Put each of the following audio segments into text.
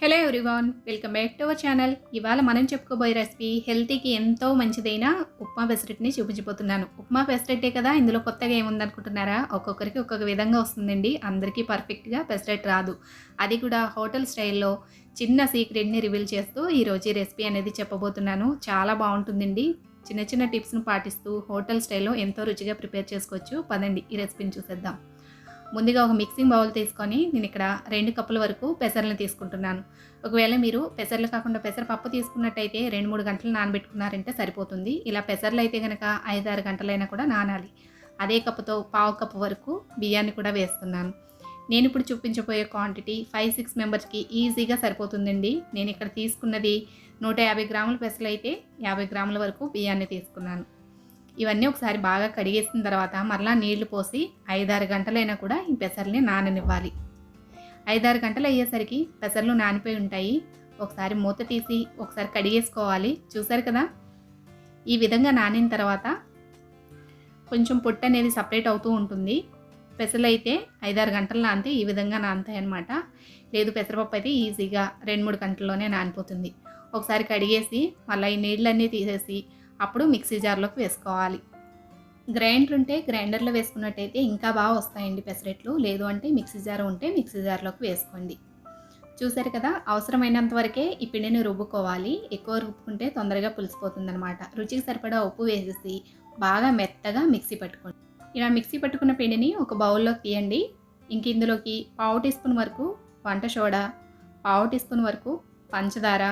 Hello everyone, welcome back to our channel. ఇవాళ మనం చెప్పుకోబోయే రెసిపీ హెల్తీకి ఎంతో మంచిదైన ఉప్మా పెసరట్టుని చూపించబోతున్నాను. ఉప్మా పెసరట్టే కదా, ఇందులో కొత్తగా ఏముందనుకుంటున్నారా? ఒక్కొక్కరికి ఒక్కొక్క విధంగా వస్తుందండి. అందరికీ పర్ఫెక్ట్గా పెసరట్టు రాదు. అది కూడా హోటల్ స్టైల్లో చిన్న సీక్రెట్ని రివీల్ చేస్తూ ఈరోజు ఈ రెసిపీ అనేది చెప్పబోతున్నాను. చాలా బాగుంటుందండి. చిన్న చిన్న టిప్స్ను పాటిస్తూ హోటల్ స్టైల్లో ఎంతో రుచిగా ప్రిపేర్ చేసుకోవచ్చు. పదండి ఈ రెసిపీని చూసేద్దాం. ముందుగా ఒక మిక్సింగ్ బౌల్ తీసుకొని నేను ఇక్కడ 2 కప్పుల వరకు పెసర్లను తీసుకుంటున్నాను. ఒకవేళ మీరు పెసర్లు కాకుండా పెసరపప్పు తీసుకున్నట్టయితే 2-3 గంటలు నానబెట్టుకున్నారంటే సరిపోతుంది. ఇలా పెసర్లు అయితే కనుక 5-6 గంటలైనా కూడా నానాలి. అదే కప్పుతో పావు కప్పు వరకు బియ్యాన్ని కూడా వేస్తున్నాను. నేను ఇప్పుడు చూపించబోయే క్వాంటిటీ 5-6 మెంబర్స్కి ఈజీగా సరిపోతుందండి. నేను ఇక్కడ తీసుకున్నది 150 గ్రాముల పెసలు అయితే 50 గ్రాముల వరకు బియ్యాన్ని తీసుకున్నాను. ఇవన్నీ ఒకసారి బాగా కడిగేసిన తర్వాత మరలా నీళ్లు పోసి 5-6 గంటలైనా కూడా ఈ పెసర్ని నాననివ్వాలి. 5-6 గంటలు అయ్యేసరికి పెసర్లు నానిపోయి ఉంటాయి. ఒకసారి మూత తీసి ఒకసారి కడిగేసుకోవాలి. చూసారు కదా, ఈ విధంగా నానిన తర్వాత కొంచెం పొట్టు అనేది సపరేట్ అవుతూ ఉంటుంది. పెసలు అయితే 5-6 గంటలు నానితే ఈ విధంగా నానుతాయి అన్నమాట. లేదు పెసరపప్పు అయితే ఈజీగా 2-3 గంటల్లోనే నానిపోతుంది. ఒకసారి కడిగేసి మళ్ళీ ఈ నీళ్ళన్నీ తీసేసి అప్పుడు మిక్సీ జార్లోకి వేసుకోవాలి. గ్రైండర్ ఉంటే గ్రైండర్లో వేసుకున్నట్టయితే ఇంకా బాగా వస్తాయండి పెసరట్లు. లేదు అంటే మిక్సీ జార్ ఉంటే మిక్సీ జార్లోకి వేసుకోండి. చూసారు కదా, అవసరమైనంత వరకే ఈ పిండిని రుబ్బుకోవాలి. ఎక్కువ రుబ్బుకుంటే తొందరగా పులిసిపోతుందనమాట. రుచికి సరిపడా ఉప్పు వేసేసి బాగా మెత్తగా మిక్సీ పట్టుకోండి. ఇలా మిక్సీ పట్టుకున్న పిండిని ఒక బౌల్లోకి తీయండి. ఇంక ఇందులోకి పావు టీ స్పూన్ వరకు వంట సోడా, పావు టీ స్పూన్ వరకు పంచదార,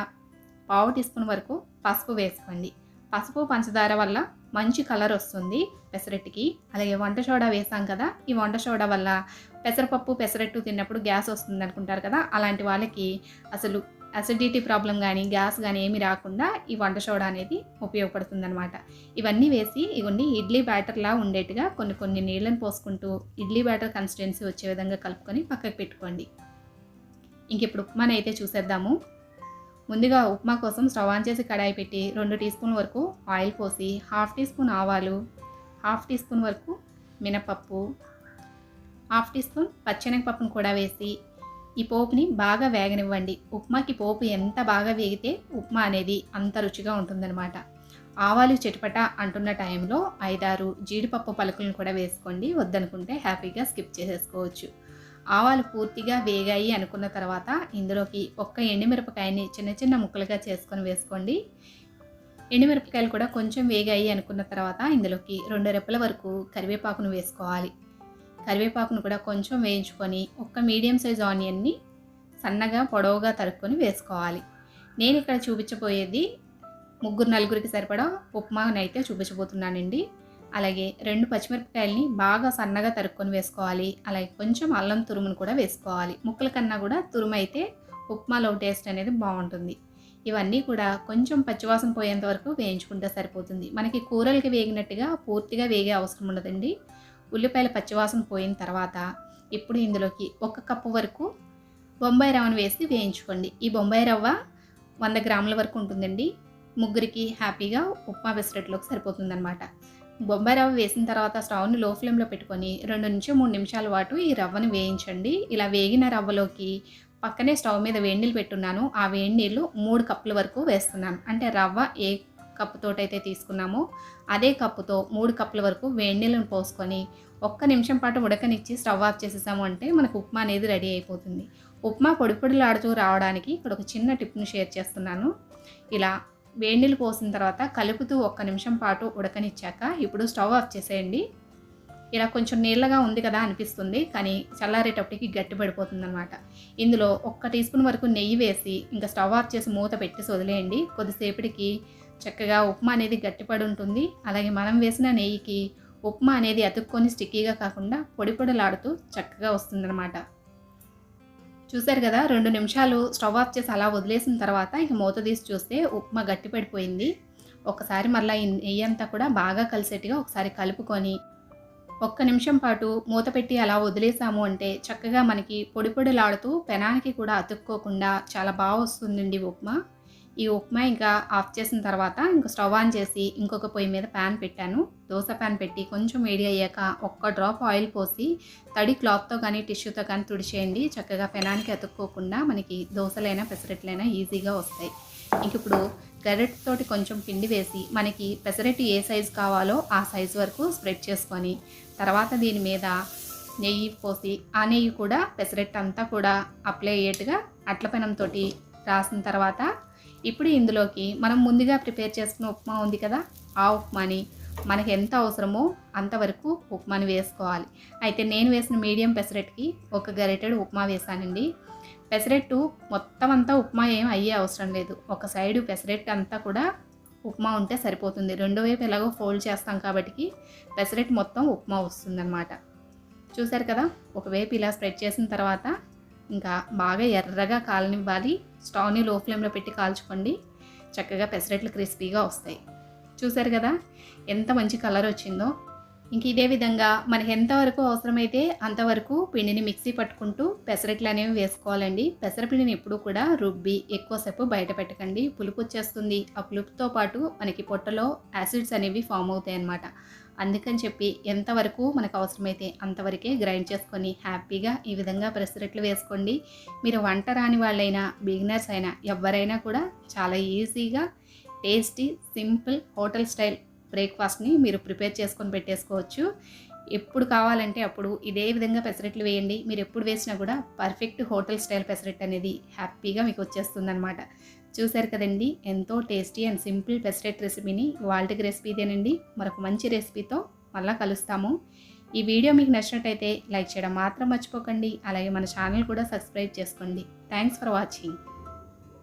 పావు టీ స్పూన్ వరకు పసుపు వేసుకోండి. పసుపు పంచదార వల్ల మంచి కలర్ వస్తుంది పెసరట్టుకి. అలాగే వంట సోడా వేసాం కదా, ఈ వంట సోడా వల్ల పెసరపప్పు పెసరట్టు తిన్నప్పుడు గ్యాస్ వస్తుంది అనుకుంటారు కదా, అలాంటి వాళ్ళకి అసలు అసిడిటీ ప్రాబ్లం కానీ గ్యాస్ కానీ ఏమీ రాకుండా ఈ వంట సోడా అనేది ఉపయోగపడుతుంది అనమాట. ఇవన్నీ వేసి ఇవన్నీ ఇడ్లీ బ్యాటర్లా ఉండేట్టుగా కొన్ని నీళ్ళని పోసుకుంటూ ఇడ్లీ బ్యాటర్ కన్సిస్టెన్సీ వచ్చే విధంగా కలుపుకొని పక్కకు పెట్టుకోండి. ఇంక ఇప్పుడు ఉప్మాని అయితే చూసేద్దాము. ముందుగా ఉప్మా కోసం స్టవ్ ఆన్ చేసి కడాయి పెట్టి 2 టీ స్పూన్ వరకు ఆయిల్ పోసి 1/2 టీ స్పూన్ ఆవాలు, 1/2 టీ స్పూన్ వరకు మినపప్పు, 1/2 టీ స్పూన్ పచ్చెనగపప్పును కూడా వేసి ఈ పోపుని బాగా వేగనివ్వండి. ఉప్మాకి పోపు ఎంత బాగా వేగితే ఉప్మా అనేది అంత రుచిగా ఉంటుందన్నమాట. ఆవాలు చిటపట అంటున్న టైంలో 5-6 జీడిపప్పు పలుకులను కూడా వేసుకోండి. వద్దనుకుంటే హ్యాపీగా స్కిప్ చేసేసుకోవచ్చు. ఆవాలు పూర్తిగా వేగాయి అనుకున్న తర్వాత ఇందులోకి ఒక్క ఎండుమిరపకాయని చిన్న చిన్న ముక్కలుగా చేసుకొని వేసుకోండి. ఎండుమిరపకాయలు కూడా కొంచెం వేగాయి అనుకున్న తర్వాత ఇందులోకి 2 రెప్పల వరకు కరివేపాకును వేసుకోవాలి. కరివేపాకును కూడా కొంచెం వేయించుకొని ఒక్క మీడియం సైజ్ ఆనియన్ని సన్నగా పొడవుగా తరుక్కొని వేసుకోవాలి. నేను ఇక్కడ చూపించబోయేది 3-4కి సరిపడా ఉప్మానైతే చూపించబోతున్నానండి. అలాగే 2 పచ్చిమిరపకాయలని బాగా సన్నగా తరుక్కొని వేసుకోవాలి. అలాగే కొంచెం అల్లం తురుమును కూడా వేసుకోవాలి. ముక్కల కన్నా కూడా తురుము అయితే ఉప్మాలో టేస్ట్ అనేది బాగుంటుంది. ఇవన్నీ కూడా కొంచెం పచ్చివాసన పోయేంత వరకు వేయించుకుంటే సరిపోతుంది. మనకి కూరలకి వేగినట్టుగా పూర్తిగా వేగే అవసరం ఉండదండి. ఉల్లిపాయల పచ్చివాసన పోయిన తర్వాత ఇప్పుడు ఇందులోకి 1 కప్పు వరకు బొంబాయి రవ్వను వేసి వేయించుకోండి. ఈ బొంబాయి రవ్వ 100 గ్రాముల వరకు ఉంటుందండి. ముగ్గురికి హ్యాపీగా ఉప్మా పెసరట్లోకి సరిపోతుందన్నమాట. బొంబాయి రవ్వ వేసిన తర్వాత స్టవ్ని లో ఫ్లేమ్లో పెట్టుకొని 2-3 నిమిషాల పాటు ఈ రవ్వను వేయించండి. ఇలా వేగిన రవ్వలోకి పక్కనే స్టవ్ మీద వేడి నీళ్ళు పెట్టున్నాను. ఆ వేడి నీళ్ళు 3 కప్పుల వరకు వేస్తున్నాను. అంటే రవ్వ ఏ కప్పుతోటైతే తీసుకున్నామో అదే కప్పుతో 3 కప్పుల వరకు వేడి నీళ్ళను పోసుకొని 1 నిమిషం పాటు ఉడకనిచ్చి స్టవ్ ఆఫ్ చేసేసాము అంటే మనకు ఉప్మా అనేది రెడీ అయిపోతుంది. ఉప్మా పొడి పొడిలాడుతూ రావడానికి ఇక్కడ ఒక చిన్న టిప్ను షేర్ చేస్తున్నాను. ఇలా వేడి నీళ్ళు పోసిన తర్వాత కలుపుతూ 1 నిమిషం పాటు ఉడకనిచ్చాక ఇప్పుడు స్టవ్ ఆఫ్ చేసేయండి. ఇలా కొంచెం నీళ్ళగా ఉంది కదా అనిపిస్తుంది, కానీ చల్లారేటప్పటికి గట్టి పడిపోతుంది అనమాట. ఇందులో 1 టీ స్పూన్ వరకు నెయ్యి వేసి ఇంకా స్టవ్ ఆఫ్ చేసి మూత పెట్టి వదిలేయండి. కొద్దిసేపటికి చక్కగా ఉప్మా అనేది గట్టిపడి ఉంటుంది. అలాగే మనం వేసిన నెయ్యికి ఉప్మా అనేది అతుక్కొని స్టిక్కీగా కాకుండా పొడి పొడిలాడుతూ చక్కగా వస్తుందన్నమాట. చూసారు కదా, 2 నిమిషాలు స్టవ్ ఆఫ్ చేసి అలా వదిలేసిన తర్వాత ఇక మూత తీసి చూస్తే ఉప్మా గట్టి పడిపోయింది. ఒకసారి మళ్ళీ ఈ నెయ్యి అంతా కూడా బాగా కలిసేట్టుగా ఒకసారి కలుపుకొని 1 నిమిషం పాటు మూత పెట్టి అలా వదిలేసాము అంటే చక్కగా మనకి పొడి పొడిలాడుతూ పెనానికి కూడా అతుక్కోకుండా చాలా బాగా వస్తుందండి ఉప్మా. ఈ ఉప్మా ఇంకా ఆఫ్ చేసిన తర్వాత ఇంక స్టవ్ ఆన్ చేసి ఇంకొక పొయ్యి మీద ప్యాన్ పెట్టాను. దోస ప్యాన్ పెట్టి కొంచెం వేడి అయ్యాక ఒక్క డ్రాప్ ఆయిల్ పోసి తడి క్లాత్తో కానీ టిష్యూతో కానీ తుడిచేయండి. చక్కగా పెనానికి అతుక్కోకుండా మనకి దోసలైనా పెసరట్లైనా ఈజీగా వస్తాయి. ఇంక ఇప్పుడు గరిటెతోటి కొంచెం పిండి వేసి మనకి పెసరట్టు ఏ సైజు కావాలో ఆ సైజు వరకు స్ప్రెడ్ చేసుకొని తర్వాత దీని మీద నెయ్యి పోసి ఆ నెయ్యి కూడా పెసరట్టు అంతా కూడా అప్లై అయ్యేట్టుగా అట్ల పెనంతో రాసిన తర్వాత ఇప్పుడు ఇందులోకి మనం ముందుగా ప్రిపేర్ చేసుకున్న ఉప్మా ఉంది కదా, ఆ ఉప్మాని మనకి ఎంత అవసరమో అంతవరకు ఉప్మాని వేసుకోవాలి. అయితే నేను వేసిన మీడియం పెసరట్టుకి ఒక గరిటెడు ఉప్మా వేసానండి. పెసరట్టు మొత్తం అంతా ఉప్మా ఏం అయ్యే అవసరం లేదు. ఒక సైడు పెసరట్టు అంతా కూడా ఉప్మా ఉంటే సరిపోతుంది. రెండో వైపు ఎలాగో ఫోల్డ్ చేస్తాం కాబట్టి పెసరట్టు మొత్తం ఉప్మా వస్తుందన్నమాట. చూసారు కదా, ఒకవైపు ఇలా స్ప్రెడ్ చేసిన తర్వాత ఇంకా బాగా ఎర్రగా కాలనివ్వాలి. స్టవ్ని లో ఫ్లేమ్లో పెట్టి కాల్చుకోండి. చక్కగా పెసరట్లు క్రిస్పీగా వస్తాయి. చూసారు కదా ఎంత మంచి కలర్ వచ్చిందో. ఇంక ఇదే విధంగా మనకి ఎంతవరకు అవసరమైతే అంతవరకు పిండిని మిక్సీ పట్టుకుంటూ పెసరట్లు అనేవి వేసుకోవాలండి. పెసరపిండిని ఎప్పుడూ కూడా రుబ్బి ఎక్కువసేపు బయట పెట్టకండి, పులుపు వచ్చేస్తుంది. ఆ పులుపుతో పాటు మనకి పొట్టలో యాసిడ్స్ అనేవి ఫామ్ అవుతాయి అన్నమాట. అందుకని చెప్పి ఎంతవరకు మనకు అవసరమైతే అంతవరకే గ్రైండ్ చేసుకొని హ్యాపీగా ఈ విధంగా పెసరట్లు వేసుకోండి. మీరు వంట రాని వాళ్ళైనా బిగినర్స్ అయినా ఎవరైనా కూడా చాలా ఈజీగా టేస్టీ సింపుల్ హోటల్ స్టైల్ బ్రేక్ఫాస్ట్ని మీరు ప్రిపేర్ చేసుకొని పెట్టేసుకోవచ్చు. ఎప్పుడు కావాలంటే అప్పుడు ఇదే విధంగా పెసరట్లు వేయండి. మీరు ఎప్పుడు వేసినా కూడా పర్ఫెక్ట్ హోటల్ స్టైల్ పెసరట్టు అనేది హ్యాపీగా మీకు వచ్చేస్తుందన్నమాట. చూసారు కదండి, ఎంతో టేస్టీ అండ్ సింపుల్ పెసరట్టు రెసిపీని. ఇవాల్టి రెసిపీ ఇదేనండి. మరొక మంచి రెసిపీతో మళ్ళీ కలుస్తాము. ఈ వీడియో మీకు నచ్చినట్టయితే లైక్ చేయడం మాత్రం మర్చిపోకండి. అలాగే మన ఛానల్ కూడా సబ్స్క్రైబ్ చేసుకోండి. Thanks for watching.